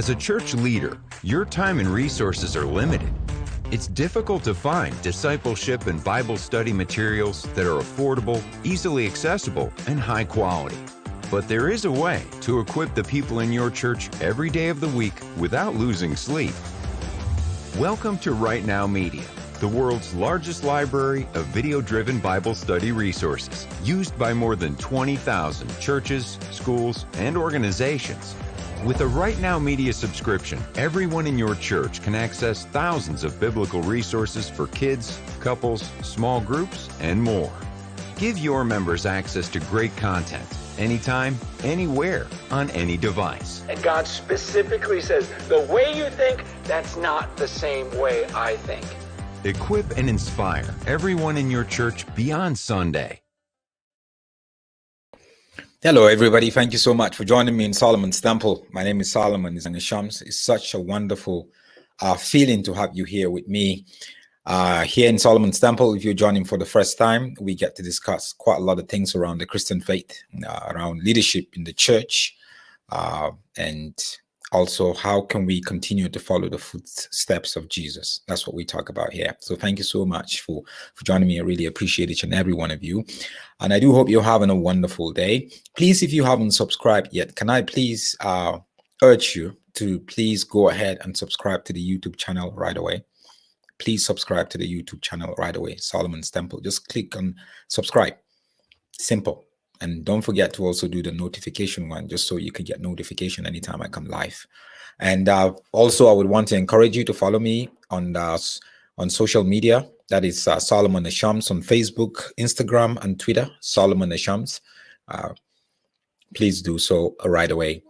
As a church leader, your time and resources are limited. It's difficult to find discipleship and Bible study materials that are affordable, easily accessible, and high quality. But there is a way to equip the people in your church every day of the week without losing sleep. Welcome to RightNow Media, the world's largest library of video-driven Bible study resources, used by more than 20,000 churches, schools, and organizations. With a RightNow Media subscription, everyone in your church can access thousands of biblical resources for kids, couples, small groups, and more. Give your members access to great content, anytime, anywhere, on any device. And God specifically says, the way you think, that's not the same way I think. Equip and inspire everyone in your church beyond Sunday. Hello, everybody. Thank you so much for joining me in Solomon's Temple. My name is Solomon Shams. It's such a wonderful feeling to have you here with me here in Solomon's Temple. If you're joining for the first time, we get to discuss quite a lot of things around the Christian faith, around leadership in the church, and also how can we continue to follow the footsteps of Jesus. That's what we talk about here. So thank you so much for joining me. I really appreciate each and every one of you. And I do hope you're having a wonderful day. Please, if you haven't subscribed yet, can I please urge you to please go ahead and subscribe to the YouTube channel right away. Please subscribe to the YouTube channel right away, Solomon's Temple. Just click on subscribe. Simple. And don't forget to also do the notification one, just so you can get notification anytime I come live. And also, I would want to encourage you to follow me on social media. That is Solomon Shams on Facebook, Instagram, and Twitter, Solomon Shams. Please do so right away.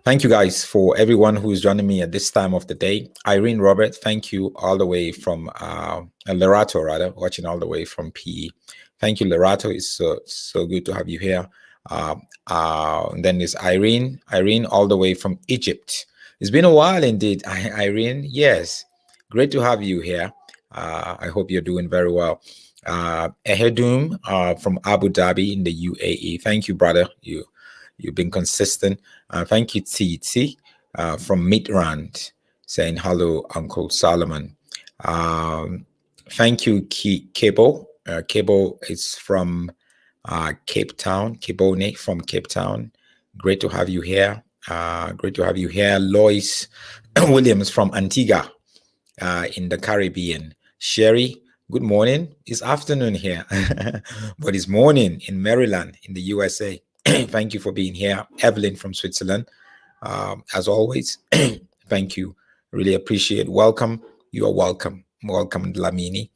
Thank you guys for everyone who is joining me at this time of the day. Irene Robert, thank you all the way from Lerato, rather, watching all the way from PE. Thank you, Lerato. It's so good to have you here. And then there's Irene all the way from Egypt. It's been a while indeed, Irene. Yes, great to have you here. I hope you're doing very well. Ehedum from Abu Dhabi in the UAE. Thank you, brother. You've been consistent. Thank you, Titi from Midrand, saying hello, Uncle Solomon. Thank you, Kebo. Kebo is from Cape Town. Kebone from Cape Town. Great to have you here. Great to have you here. Lois Williams from Antigua in the Caribbean. Sherry, good morning. It's afternoon here, but it's morning in Maryland in the USA. Thank you for being here. Evelyn from Switzerland. As always, thank you. Really appreciate it. Welcome. You are welcome. Welcome, Lamini.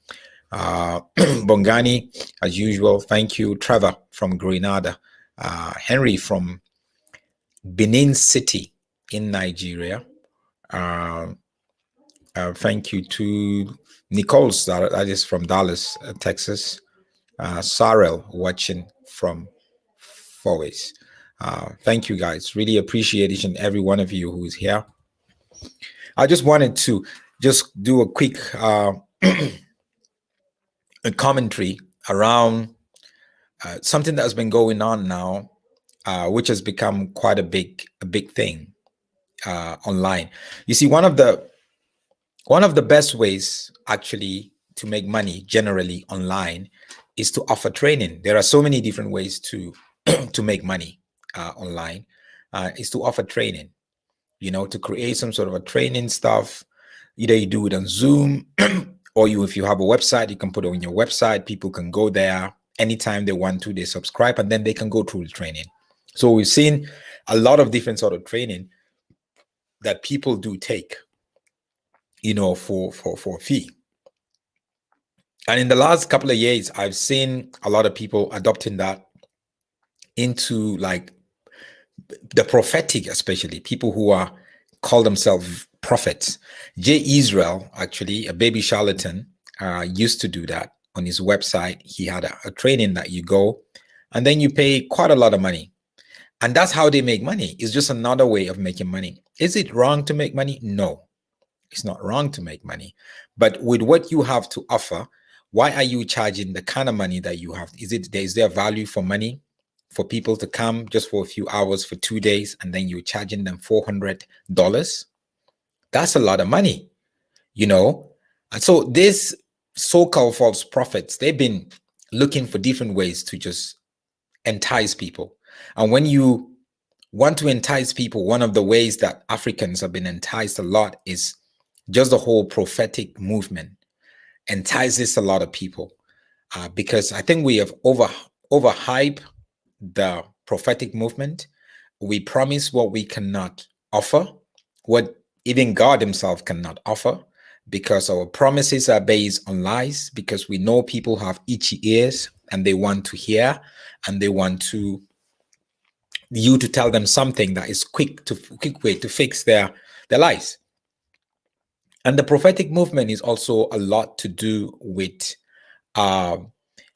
Bongani, as usual, thank you. Trevor from Grenada. Henry from Benin City in Nigeria. Thank you to Nicole, that is from Dallas, Texas. Sarel watching from Foways. Thank you guys. Really appreciate each and every one of you who is here. I just wanted to just do a quick a commentary around something that's been going on now, which has become quite a big thing online. You see, one of the best ways actually to make money generally online is to offer training. There are so many different ways to make money online. Is to offer training, to create some sort of a training stuff. Either you do it on Zoom or if you have a website, you can put it on your website. People can go there anytime they want to. They subscribe and then they can go through the training. So we've seen a lot of different sort of training that people do take, for a fee. And in the last couple of years, I've seen a lot of people adopting that into like the prophetic, especially people who call themselves prophets. Jay Israel, actually, a baby charlatan, used to do that on his website. He had a training that you go and then you pay quite a lot of money. And that's how they make money. It's just another way of making money. Is it wrong to make money? No, it's not wrong to make money. But with what you have to offer, why are you charging the kind of money that you have? Is there value for money for people to come just for a few hours for 2 days and then you're charging them $400? That's a lot of money, you know. And so these so-called false prophets, they've been looking for different ways to just entice people. And when you want to entice people, one of the ways that Africans have been enticed a lot is just the whole prophetic movement entices a lot of people, because I think we have overhyped the prophetic movement. We promise what we cannot offer, what even God himself cannot offer, because our promises are based on lies, because we know people have itchy ears and they want to hear, and they want you to tell them something that is quick way to fix their lives. And the prophetic movement is also a lot to do with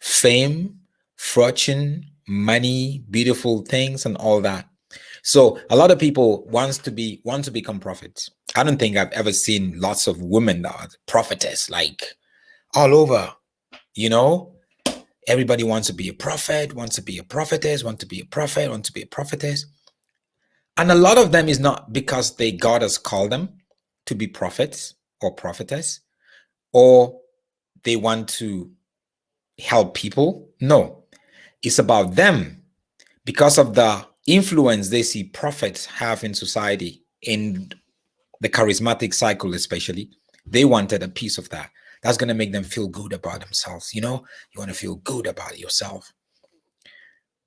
fame, fortune, money, beautiful things, and all that. So a lot of people want to become prophets. I don't think I've ever seen lots of women that are prophetess, like all over, you know. Everybody wants to be a prophet, wants to be a prophetess, wants to be a prophet, wants to be a prophetess. And a lot of them is not because God has called them to be prophets or prophetess, or they want to help people. No, it's about them because of the influence they see prophets have in society, in the charismatic cycle especially. They wanted a piece of that. That's going to make them feel good about themselves. You know, you want to feel good about yourself.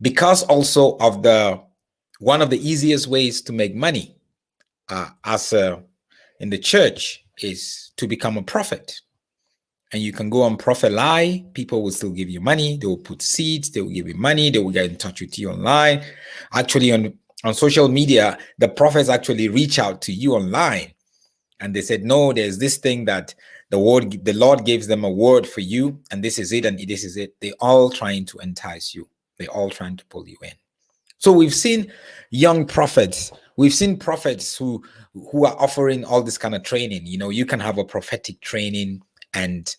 Because also of one of the easiest ways to make money in the church is to become a prophet. And you can go on prophet lie. People will still give you money. They will put seeds. They will give you money. They will get in touch with you online. Actually, on social media, the prophets actually reach out to you online. And they said, no, there's this thing that the Lord gives them a word for you. And this is it. And this is it. They're all trying to entice you. They're all trying to pull you in. So we've seen young prophets. We've seen prophets who are offering all this kind of training. You know, you can have a prophetic training, and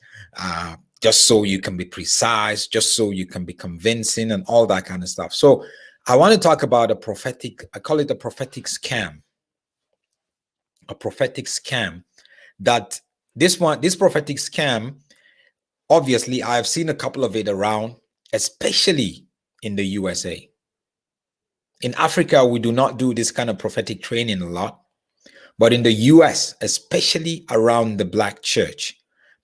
just so you can be precise, just so you can be convincing, and all that kind of stuff. So I want to talk about a prophetic, I call it a prophetic scam. A prophetic scam. That this prophetic scam, obviously, I've seen a couple of it around, especially in the USA. In Africa, we do not do this kind of prophetic training a lot. But in the US, especially around the Black church,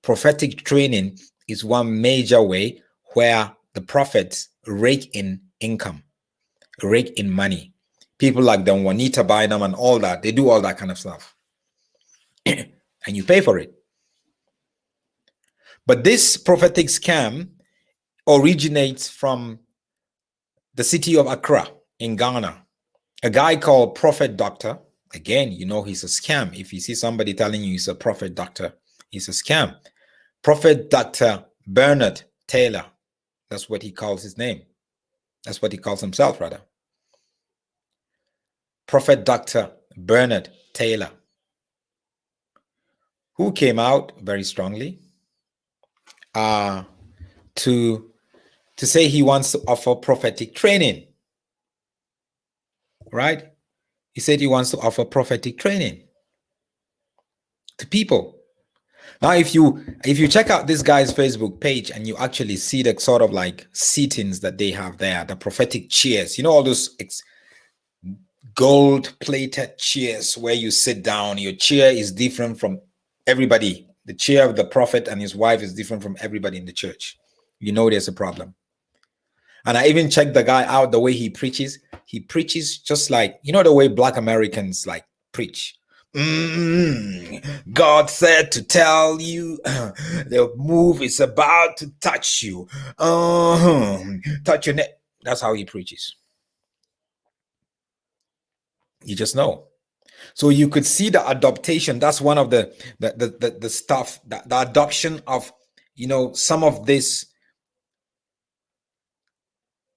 prophetic training is one major way where the prophets rake in income, rake in money. People like the Juanita Bynum and all that, they do all that kind of stuff. And you pay for it. But this prophetic scam originates from the city of Accra in Ghana. A guy called Prophet Doctor. Again, you know, he's a scam. If you see somebody telling you he's a prophet doctor, he's a scam. Prophet Dr. Barnard Taylor. That's what he calls his name. That's what he calls himself, rather. Prophet Dr. Barnard Taylor, who came out very strongly to say he wants to offer prophetic training. Right? He said he wants to offer prophetic training to people. Now, if you check out this guy's Facebook page and you actually see the sort of like seatings that they have there, the prophetic chairs, you know, all those gold-plated chairs where you sit down, your chair is different from everybody. The chair of the prophet and his wife is different from everybody in the church. You know there's a problem. And I even checked the guy out, the way he preaches. He preaches just like, you know, the way Black Americans like preach. God said to tell you the move is about to touch you. Touch your neck. That's how he preaches. You just know. So you could see the adaptation. That's one of the stuff, the adoption of, you know, some of this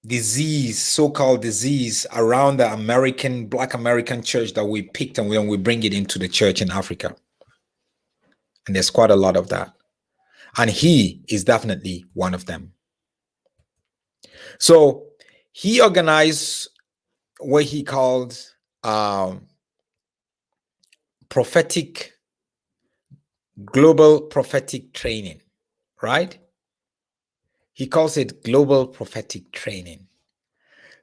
disease, so-called disease around the Black American church that we picked, and we bring it into the church in Africa. And there's quite a lot of that. And he is definitely one of them. So he organized what he called prophetic Global Prophetic Training, right? He calls it Global Prophetic Training.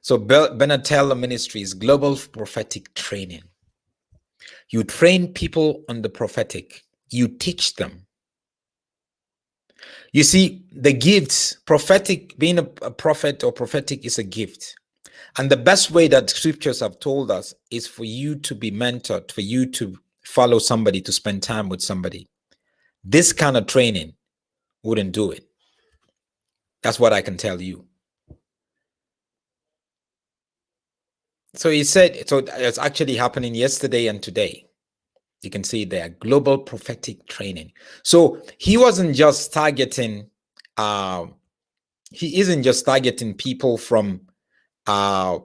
So Barnard Taylor Ministries, Global Prophetic Training. You train people on the prophetic. You teach them. You see, the gifts, prophetic, being a prophet or prophetic is a gift. And the best way that scriptures have told us is for you to be mentored, for you to follow somebody, to spend time with somebody. This kind of training wouldn't do it. That's what I can tell you. So he said, so it's actually happening yesterday and today. You can see there, Global Prophetic Training. So he wasn't just targeting, he isn't just targeting people from Ghana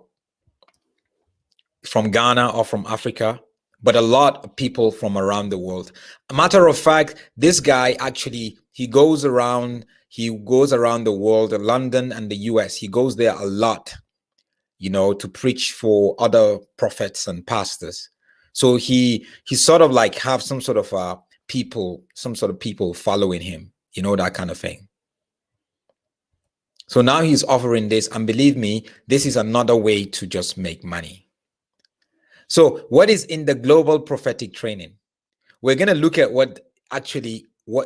or from Africa, but a lot of people from around the world. A matter of fact, this guy actually, he goes around the world, London and the US. He goes there a lot, you know, to preach for other prophets and pastors. So he sort of like have some sort of people following him, you know, that kind of thing. So now he's offering this, and believe me, this is another way to just make money. So what is in the Global Prophetic Training? We're going to look at what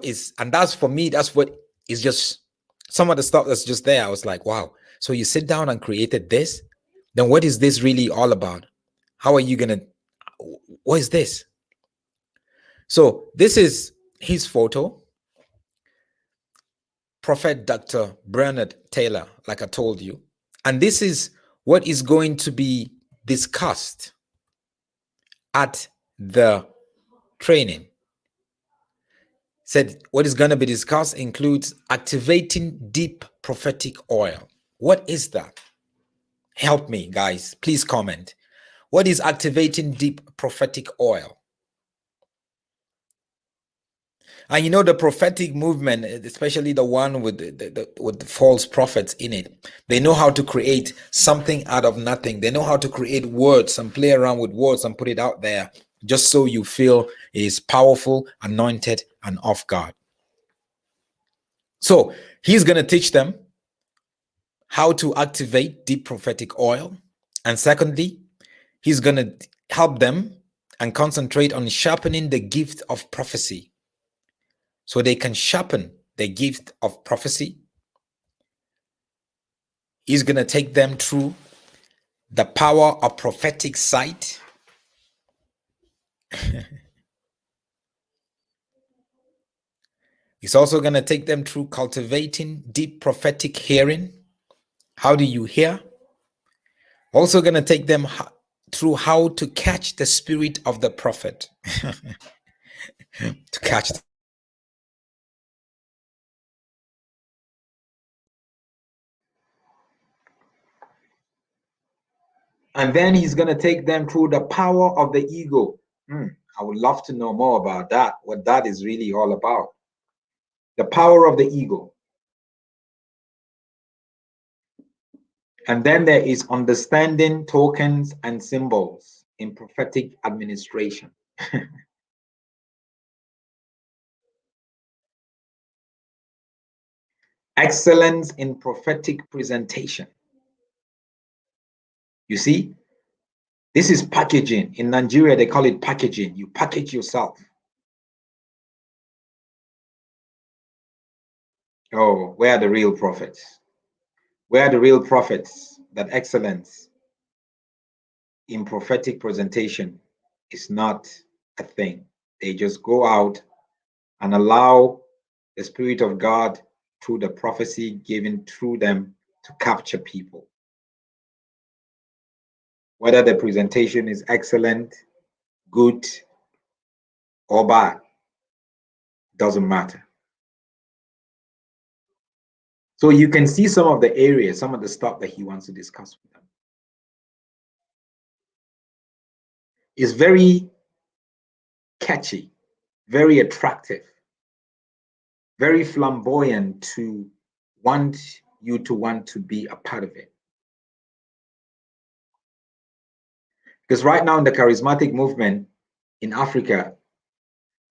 is, and that's, for me, that's what is just some of the stuff that's just there. I was like, wow. So you sit down and created this? Then what is this really all about? How are you going to, what is this? So this is his photo. Prophet Dr. Barnard Taylor, like I told you. And this is what is going to be discussed at the training. Said what is going to be discussed includes activating deep prophetic oil. What is that? Help me, guys. Please comment. What is activating deep prophetic oil? And you know, the prophetic movement, especially the one with the false prophets in it, they know how to create something out of nothing. They know how to create words and play around with words and put it out there just so you feel it is powerful, anointed, and of God. So he's going to teach them how to activate deep prophetic oil. And secondly, he's going to help them and concentrate on sharpening the gift of prophecy, so they can sharpen the gift of prophecy. He's going to take them through the power of prophetic sight. He's also going to take them through cultivating deep prophetic hearing. How do you hear? Also going to take them through how to catch the spirit of the prophet. To catch the And then he's going to take them through the power of the ego. I would love to know more about that, what that is really all about. The power of the ego. And then there is understanding tokens and symbols in prophetic administration. Excellence in prophetic presentation. You see, this is packaging. In Nigeria, they call it packaging. You package yourself. Oh, where are the real prophets? Where are the real prophets? That excellence in prophetic presentation is not a thing. They just go out and allow the Spirit of God through the prophecy given through them to capture people. Whether the presentation is excellent, good, or bad, doesn't matter. So you can see some of the areas, some of the stuff that he wants to discuss with them. It's very catchy, very attractive, very flamboyant to want you to want to be a part of it. Because right now in the charismatic movement in Africa,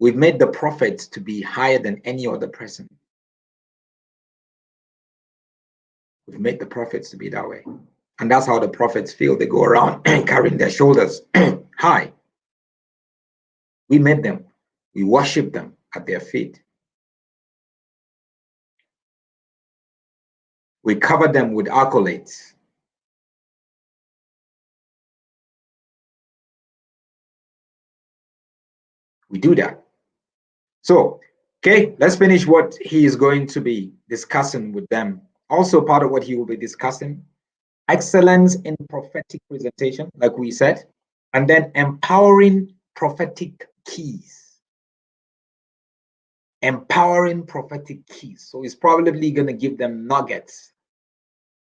We've made the prophets to be higher than any other person. We've made the prophets to be that way. And that's how the prophets feel. They go around carrying their shoulders high. We made them. We worship them at their feet. We cover them with accolades. We do that. So, okay, let's finish what he is going to be discussing with them. Also, part of what he will be discussing, excellence in prophetic presentation, like we said, and then empowering prophetic keys. Empowering prophetic keys. So he's probably going to give them nuggets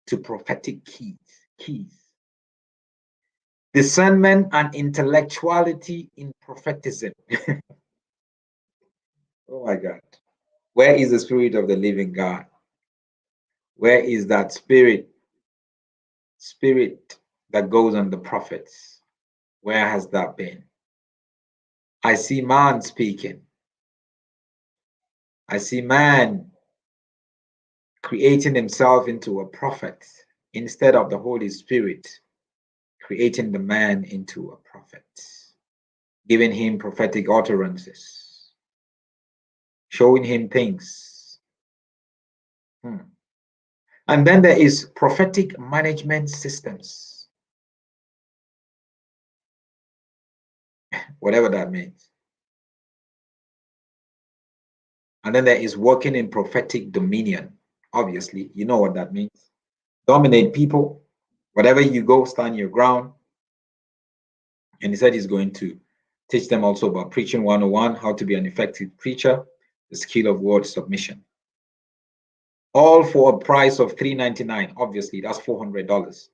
to prophetic keys. Discernment and intellectuality in prophetism. Oh my God. Where is the Spirit of the living God? Where is that spirit that goes on the prophets? Where has that been? I see man speaking. I see man creating himself into a prophet instead of the Holy Spirit creating the man into a prophet, giving him prophetic utterances, showing him things. And then there is prophetic management systems, whatever that means. And then there is working in prophetic dominion. Obviously, you know what that means. Dominate people. Whatever you go, stand your ground. And he said he's going to teach them also about preaching 101, how to be an effective preacher, the skill of word submission. All for a price of $3.99. Obviously, that's $400.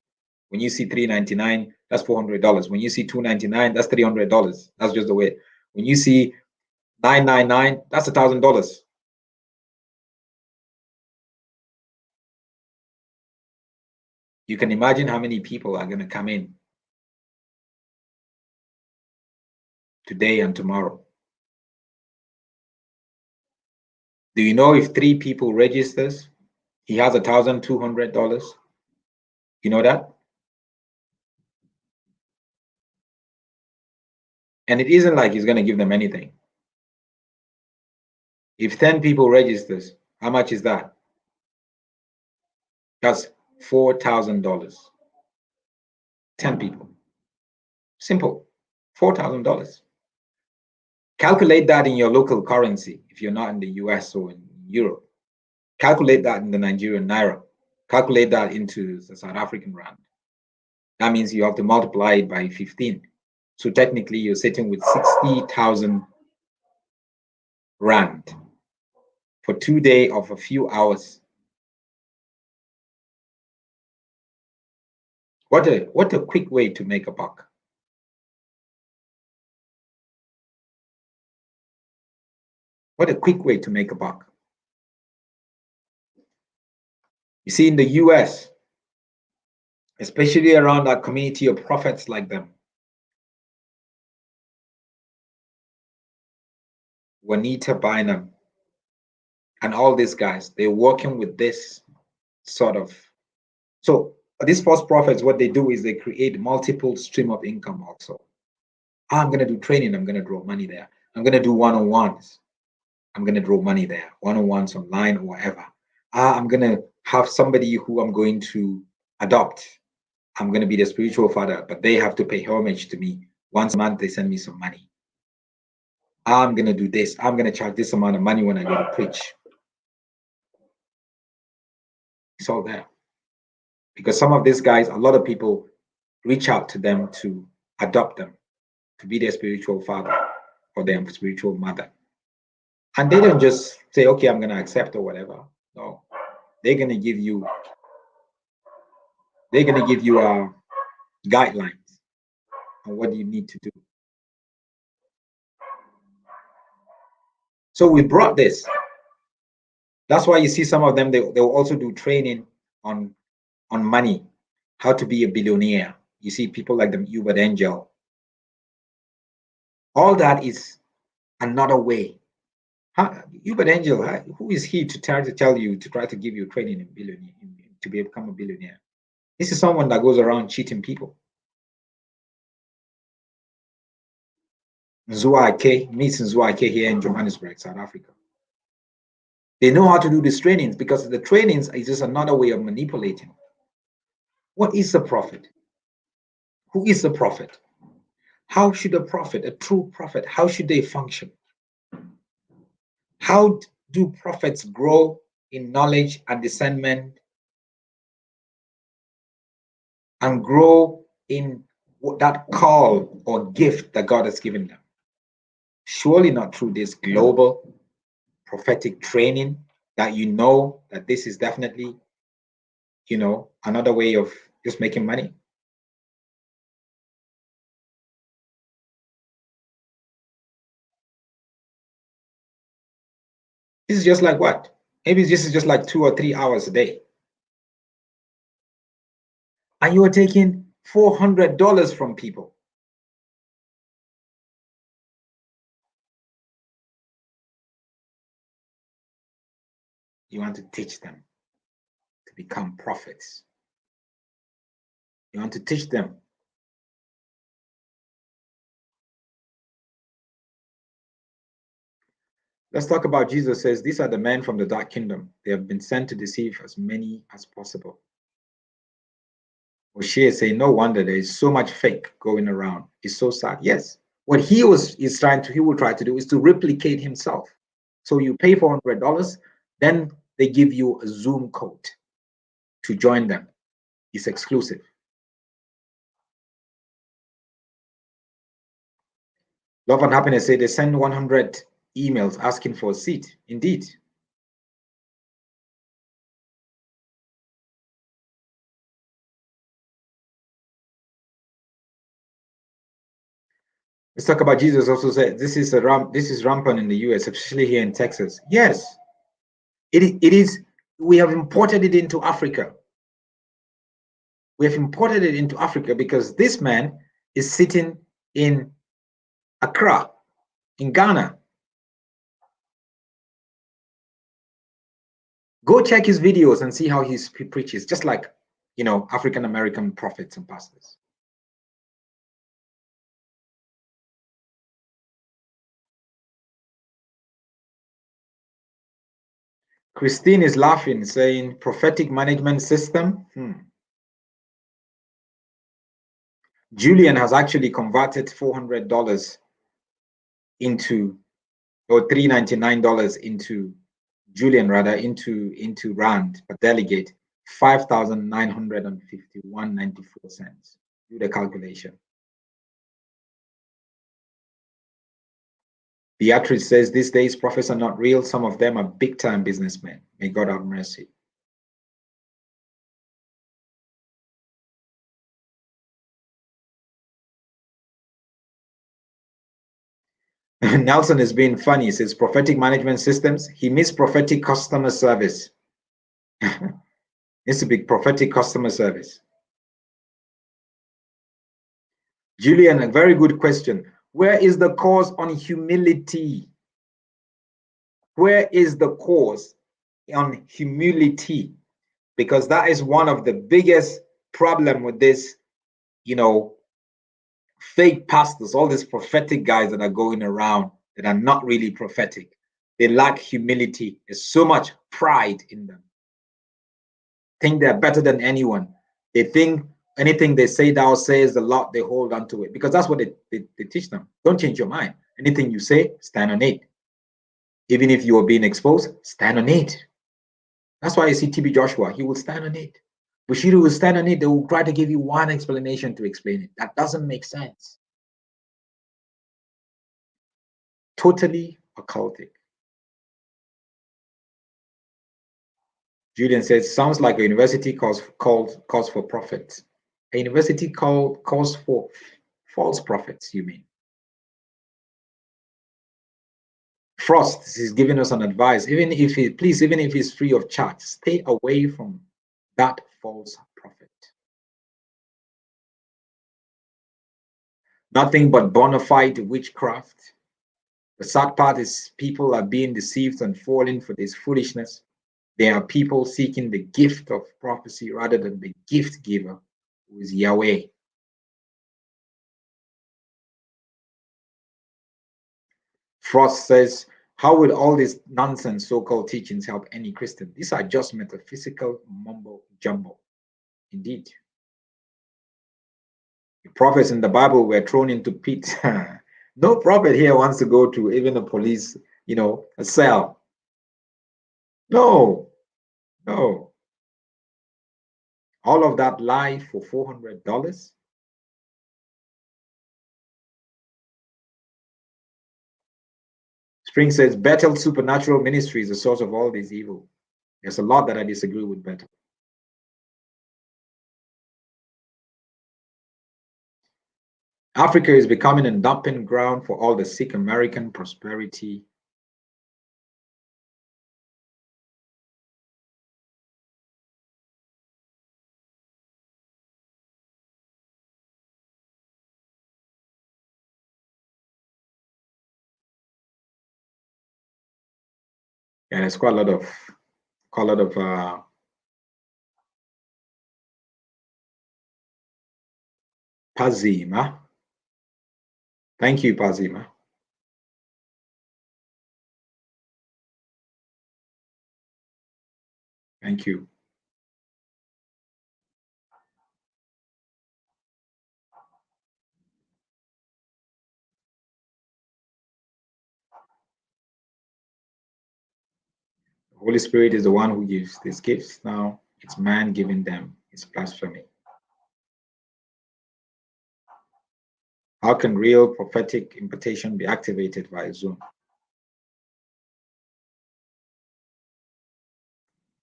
When you see $3.99, that's $400. When you see $2.99, that's $300. That's just the way. When you see $9.99, that's $1,000. You can imagine how many people are going to come in today and tomorrow. Do you know if 3 people registers, he has $1,200? You know that? And it isn't like he's going to give them anything. If 10 people registers, how much is that? That's $4,000. 10 people. Simple. $4,000. Calculate that in your local currency if you're not in the US or in Europe. Calculate that in the Nigerian naira. Calculate that into the South African rand. That means you have to multiply it by 15. So technically you're sitting with 60,000 rand for 2 days of a few hours. What a quick way to make a buck. What a quick way to make a buck. You see, in the US, especially around that community of prophets like them, Juanita Bynum, and all these guys, they're working with this sort of. So these false prophets, what they do is they create multiple stream of income also. I'm going to do training. I'm going to draw money there. I'm going to do one-on-ones. I'm going to draw money there. One-on-ones online or whatever. I'm going to have somebody who I'm going to adopt. I'm going to be the spiritual father, but they have to pay homage to me. Once a month, they send me some money. I'm going to do this. I'm going to charge this amount of money when I go to preach. It's all there. Because some of these guys, a lot of people reach out to them to adopt them, to be their spiritual father or their spiritual mother. And they don't just say, okay, I'm going to accept or whatever. No, they're going to give you guidelines on what you need to do. So we brought this. That's why you see some of them, they will also do training on money, how to be a billionaire. You see people like the Hubert Angel. All that is another way. Hubert Angel, who is he to try to give you training in to become a billionaire? This is someone that goes around cheating people. Nzua meets Nzua here in Johannesburg, South Africa. They know how to do these trainings because the trainings is just another way of manipulating. What is the prophet? Who is the prophet? How should a prophet, a true prophet, how should they function? How do prophets grow in knowledge and discernment and grow in that call or gift that God has given them? Surely not through this global prophetic training that you know that this is definitely, another way of just making money. This is just like what? Maybe this is just like 2 or 3 hours a day. And you are taking $400 from people. You want to teach them to become prophets. You want to teach them. Let's talk about Jesus says, these are the men from the dark kingdom. They have been sent to deceive as many as possible. O'Shea is saying, no wonder there is so much fake going around. It's so sad. Yes. What he will try to do is to replicate himself. So you pay $400, then they give you a Zoom code to join them. It's exclusive. Love and Happiness say they send 100 emails asking for a seat. Indeed. Let's talk about Jesus. Also said this is rampant in the US, especially here in Texas. Yes, it is. We have imported it into Africa. We have imported it into Africa because this man is sitting in Accra, in Ghana. Go check his videos and see how he preaches, just like African American prophets and pastors. Christine is laughing, saying prophetic management system. Julian has actually converted $400 into, or $399 into into rand per delegate, 5,951.94 cents. Do the calculation. Beatrice says these days prophets are not real. Some of them are big time businessmen. May God have mercy. Nelson is being funny. He says prophetic management systems. He missed prophetic customer service. Needs to be prophetic customer service. Julian, a very good question. Where is the course on humility? Where is the course on humility? Because that is one of the biggest problem with this, fake pastors, all these prophetic guys that are going around that are not really prophetic. They lack humility. There's so much pride in them. Think they're better than anyone. They think anything they say thou says a lot, they hold on to it because that's what they teach them. Don't change your mind. Anything you say, stand on it. Even if you are being exposed, stand on it. That's why you see TB Joshua, he will stand on it. Bushiru will stand on it. They will try to give you one explanation to explain it. That doesn't make sense. Totally occultic. Julian says, sounds like a university calls for prophets. A university calls for false prophets, you mean? Frost is giving us an advice. Even if it's free of charge, stay away from that false prophet. Nothing but bona fide witchcraft. The sad part is people are being deceived and falling for this foolishness. There are people seeking the gift of prophecy rather than the gift giver, who is Yahweh. Frost says, how would all these nonsense so-called teachings help any Christian? These are just metaphysical mumbo jumbo. Indeed. The prophets in the Bible were thrown into pits. No prophet here wants to go to even a police, a cell. No. All of that lie for $400. Spring says, Bethel Supernatural Ministry is the source of all this evil. There's a lot that I disagree with Bethel. Africa is becoming a dumping ground for all the sick American prosperity. Yeah, there's quite a lot of Pazima. Thank you, Pazima. Thank you. The Holy Spirit is the one who gives these gifts. Now it's man giving them. It's blasphemy. How can real prophetic impartation be activated via Zoom?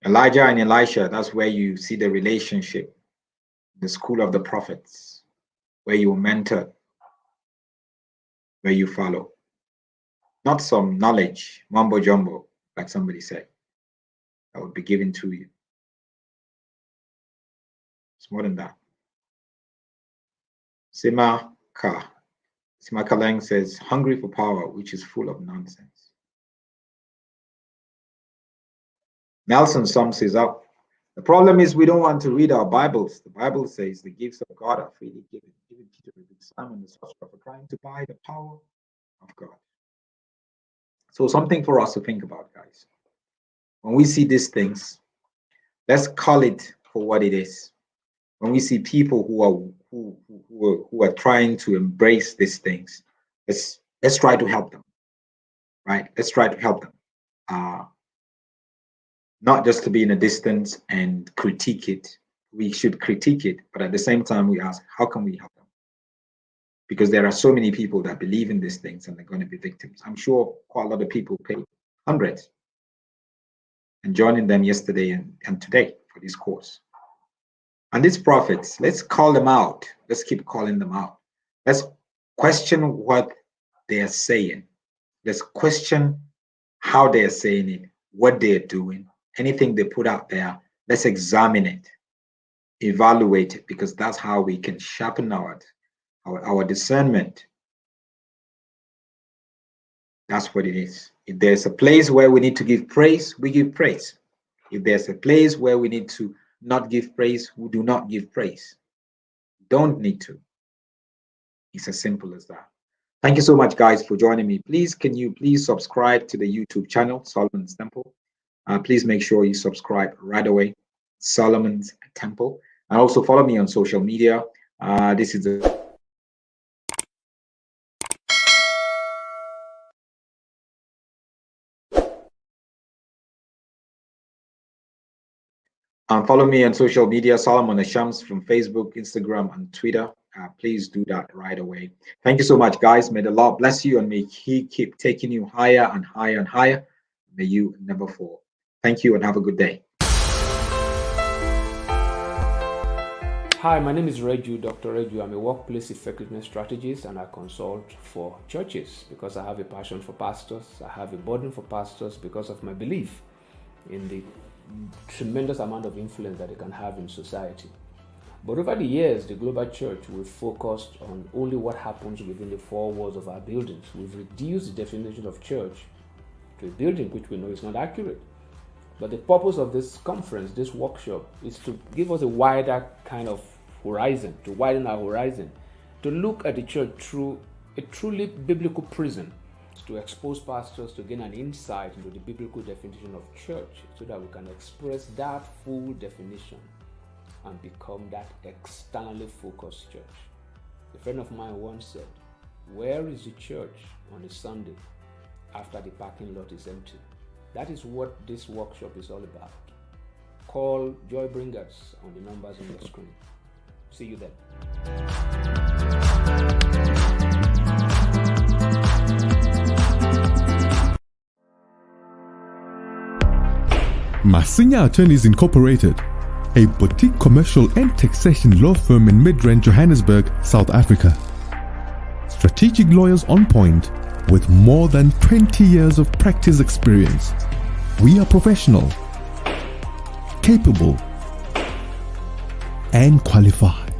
Elijah and Elisha, that's where you see the relationship, the school of the prophets, where you mentor, where you follow. Not some knowledge, mumbo jumbo, like somebody said, that would be given to you. It's more than that. Sima Kaleng says, hungry for power, which is full of nonsense. Nelson sums this up. The problem is we don't want to read our Bibles. The Bible says the gifts of God are freely given. Even Peter rebuked Simon the sorcerer for trying to buy the power of God. So something for us to think about, guys. When we see these things, let's call it for what it is. When we see people who are trying to embrace these things, let's try to help them, right? Let's try to help them. Not just to be in a distance and critique it. We should critique it, but at the same time, we ask, how can we help them? Because there are so many people that believe in these things and they're going to be victims. I'm sure quite a lot of people paid hundreds and joining them yesterday and today for this course. And these prophets, let's call them out. Let's keep calling them out. Let's question what they are saying. Let's question how they are saying it, what they're doing, anything they put out there. Let's examine it, evaluate it, because that's how we can sharpen our discernment. That's what it is. If there's a place where we need to give praise, we give praise. If there's a place where we need to not give praise, we do not give praise. Don't need to. It's as simple as that. Thank you so much, guys, for joining me. Please, can you please subscribe to the YouTube channel, Solomon's Temple? Please make sure you subscribe right away, Solomon's Temple. And also follow me on social media. This is the follow me on social media, Solomon Ashams from Facebook, Instagram, and Twitter. Please do that right away. Thank you so much, guys. May the Lord bless you and may He keep taking you higher and higher and higher. May you never fall. Thank you and have a good day. Hi, my name is Dr. Reju. I'm a workplace effectiveness strategist and I consult for churches because I have a passion for pastors. I have a burden for pastors because of my belief in the tremendous amount of influence that they can have in society. But over the years, the global church, we've focused on only what happens within the four walls of our buildings. We've reduced the definition of church to a building, which we know is not accurate. But the purpose of this conference, this workshop, is to give us a wider kind of horizon, to widen our horizon, to look at the church through a truly biblical prism, to expose pastors to gain an insight into the biblical definition of church so that we can express that full definition and become that externally focused church. A friend of mine once said, "Where is the church on a Sunday after the parking lot is empty?" That is what this workshop is all about. Call Joy Bringers on the numbers on your screen. See you then. Masinya Attorneys Incorporated, a boutique commercial and taxation law firm in Midrand, Johannesburg, South Africa. Strategic lawyers on point with more than 20 years of practice experience. We are professional, capable, and qualified.